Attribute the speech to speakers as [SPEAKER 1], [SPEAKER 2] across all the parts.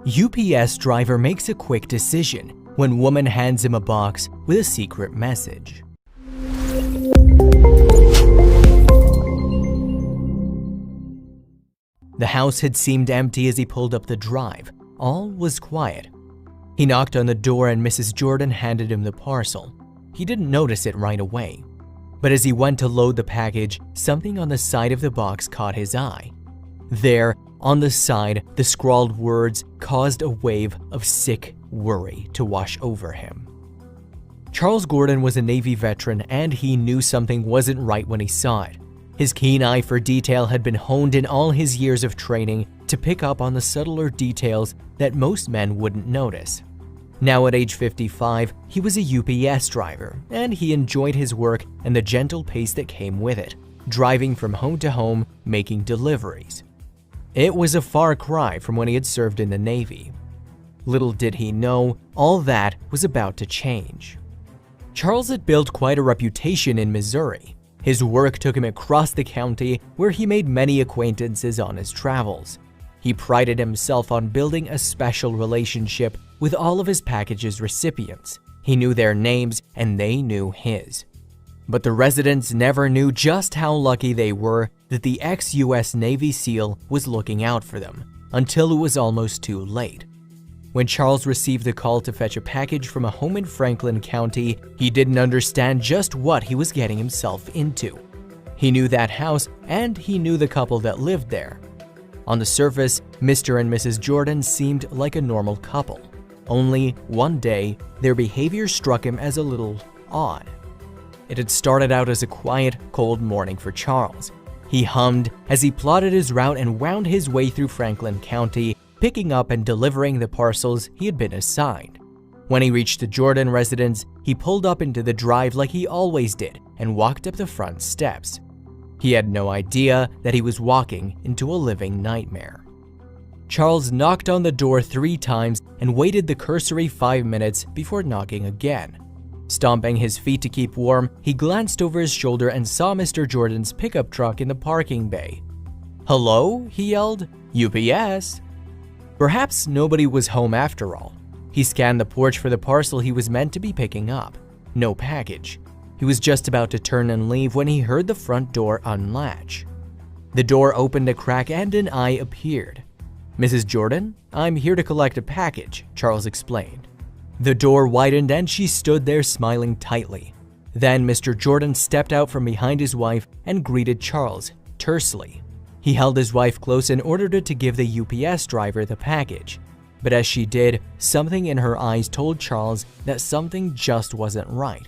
[SPEAKER 1] UPS driver makes a quick decision when woman hands him a box with a secret message. The house had seemed empty as he pulled up the drive. All was quiet. He knocked on the door and Mrs. Jordan handed him the parcel. He didn't notice it right away. But as he went to load the package, something on the side of the box caught his eye. There, on the side, the scrawled words caused a wave of sick worry to wash over him. Charles Gordon was a Navy veteran and he knew something wasn't right when he saw it. His keen eye for detail had been honed in all his years of training to pick up on the subtler details that most men wouldn't notice. Now at age 55, he was a UPS driver, and he enjoyed his work and the gentle pace that came with it, driving from home to home, making deliveries. It was a far cry from when he had served in the Navy. Little did he know, all that was about to change. Charles had built quite a reputation in Missouri. His work took him across the county, where he made many acquaintances on his travels. He prided himself on building a special relationship with all of his package's recipients. He knew their names and they knew his. But the residents never knew just how lucky they were that the ex-US Navy SEAL was looking out for them, until it was almost too late. When Charles received the call to fetch a package from a home in Franklin County, he didn't understand just what he was getting himself into. He knew that house and he knew the couple that lived there. On the surface, Mr. and Mrs. Jordan seemed like a normal couple. Only one day, their behavior struck him as a little odd. It had started out as a quiet, cold morning for Charles. He hummed as he plotted his route and wound his way through Franklin County, picking up and delivering the parcels he had been assigned. When he reached the Jordan residence, he pulled up into the drive like he always did and walked up the front steps. He had no idea that he was walking into a living nightmare. Charles knocked on the door 3 times and waited the cursory 5 minutes before knocking again. Stomping his feet to keep warm, he glanced over his shoulder and saw Mr. Jordan's pickup truck in the parking bay. "Hello?" he yelled. "UPS." Perhaps nobody was home after all. He scanned the porch for the parcel he was meant to be picking up. No package. He was just about to turn and leave when he heard the front door unlatch. The door opened a crack and an eye appeared. "Mrs. Jordan, I'm here to collect a package," Charles explained. The door widened and she stood there smiling tightly. Then Mr. Jordan stepped out from behind his wife and greeted Charles tersely. He held his wife close and ordered her to give the UPS driver the package. But as she did, something in her eyes told Charles that something just wasn't right.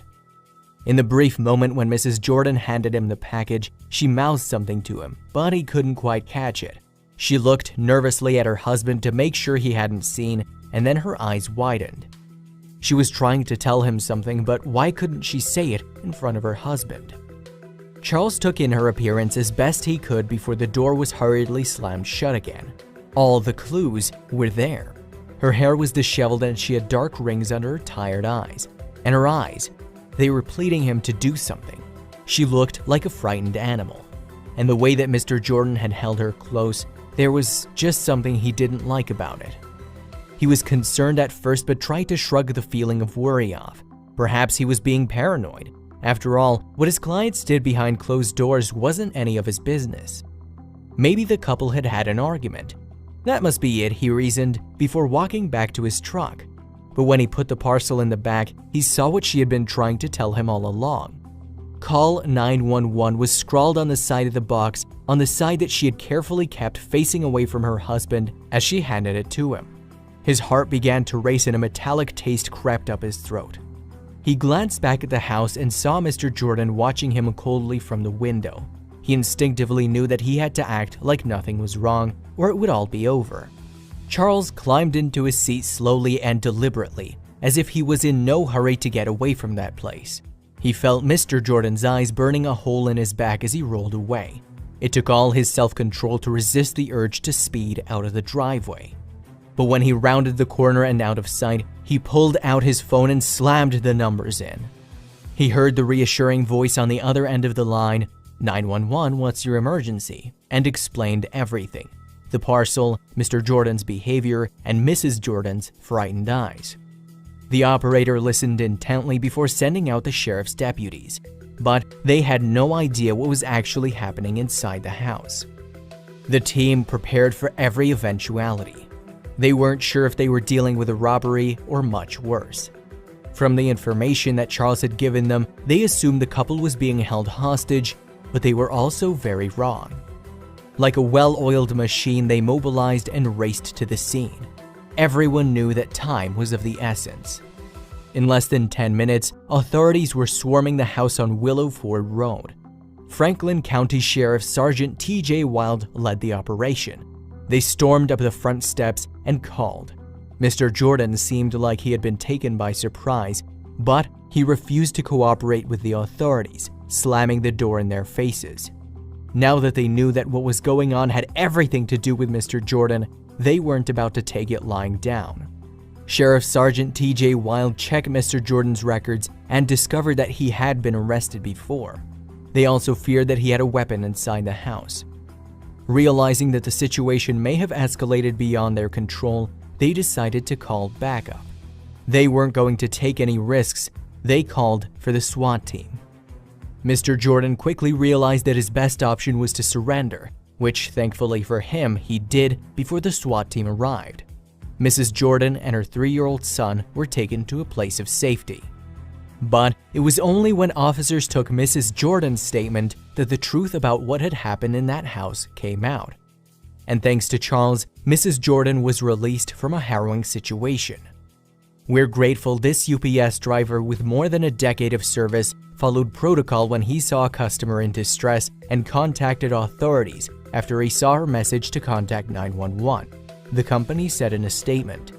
[SPEAKER 1] In the brief moment when Mrs. Jordan handed him the package, she mouthed something to him, but he couldn't quite catch it. She looked nervously at her husband to make sure he hadn't seen, and then her eyes widened. She was trying to tell him something, but why couldn't she say it in front of her husband? Charles took in her appearance as best he could before the door was hurriedly slammed shut again. All the clues were there. Her hair was disheveled and she had dark rings under her tired eyes. And her eyes, they were pleading him to do something. She looked like a frightened animal. And the way that Mr. Jordan had held her close, there was just something he didn't like about it. He was concerned at first but tried to shrug the feeling of worry off. Perhaps he was being paranoid. After all, what his clients did behind closed doors wasn't any of his business. Maybe the couple had had an argument. That must be it, he reasoned, before walking back to his truck. But when he put the parcel in the back, he saw what she had been trying to tell him all along. "Call 911" was scrawled on the side of the box, on the side that she had carefully kept facing away from her husband as she handed it to him. His heart began to race and a metallic taste crept up his throat. He glanced back at the house and saw Mr. Jordan watching him coldly from the window. He instinctively knew that he had to act like nothing was wrong, or it would all be over. Charles climbed into his seat slowly and deliberately, as if he was in no hurry to get away from that place. He felt Mr. Jordan's eyes burning a hole in his back as he rolled away. It took all his self-control to resist the urge to speed out of the driveway. But when he rounded the corner and out of sight, he pulled out his phone and slammed the numbers in. He heard the reassuring voice on the other end of the line, 911, what's your emergency? And explained everything. the parcel, Mr. Jordan's behavior, and Mrs. Jordan's frightened eyes. The operator listened intently before sending out the sheriff's deputies, but they had no idea what was actually happening inside the house. The team prepared for every eventuality. They weren't sure if they were dealing with a robbery or much worse. From the information that Charles had given them, they assumed the couple was being held hostage, but they were also very wrong. Like a well-oiled machine, they mobilized and raced to the scene. Everyone knew that time was of the essence. In less than 10 minutes, authorities were swarming the house on Willow Ford Road. Franklin County Sheriff Sergeant T.J. Wild led the operation. They stormed up the front steps and called. Mr. Jordan seemed like he had been taken by surprise, but he refused to cooperate with the authorities, slamming the door in their faces. Now that they knew that what was going on had everything to do with Mr. Jordan, they weren't about to take it lying down. Sheriff Sergeant T.J. Wild checked Mr. Jordan's records and discovered that he had been arrested before. They also feared that he had a weapon inside the house. Realizing that the situation may have escalated beyond their control, they decided to call backup. They weren't going to take any risks. They called for the SWAT team. Mr. Jordan quickly realized that his best option was to surrender, which thankfully for him, he did before the SWAT team arrived. Mrs. Jordan and her 3-year-old son were taken to a place of safety. But it was only when officers took Mrs. Jordan's statement that the truth about what had happened in that house came out. And thanks to Charles, Mrs. Jordan was released from a harrowing situation. We're grateful this UPS driver with more than a decade of service followed protocol when he saw a customer in distress and contacted authorities after he saw her message to contact 911. The company said in a statement,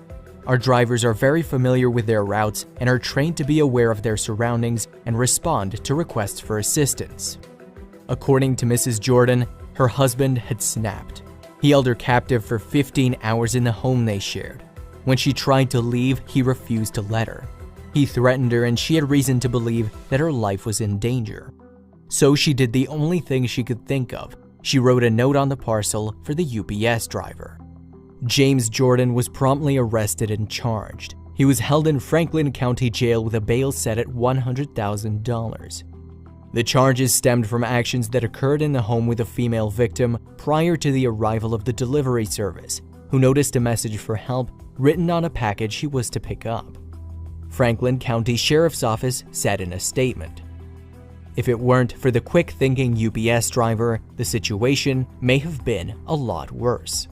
[SPEAKER 1] "Our drivers are very familiar with their routes and are trained to be aware of their surroundings and respond to requests for assistance." According to Mrs. Jordan, her husband had snapped. He held her captive for 15 hours in the home they shared. When she tried to leave, he refused to let her. He threatened her and she had reason to believe that her life was in danger. So she did the only thing she could think of. She wrote a note on the parcel for the UPS driver. James Jordan was promptly arrested and charged. He was held in Franklin County Jail with a bail set at $100,000. The charges stemmed from actions that occurred in the home with a female victim prior to the arrival of the delivery service, who noticed a message for help written on a package he was to pick up. Franklin County Sheriff's Office said in a statement, "If it weren't for the quick-thinking UPS driver, the situation may have been a lot worse."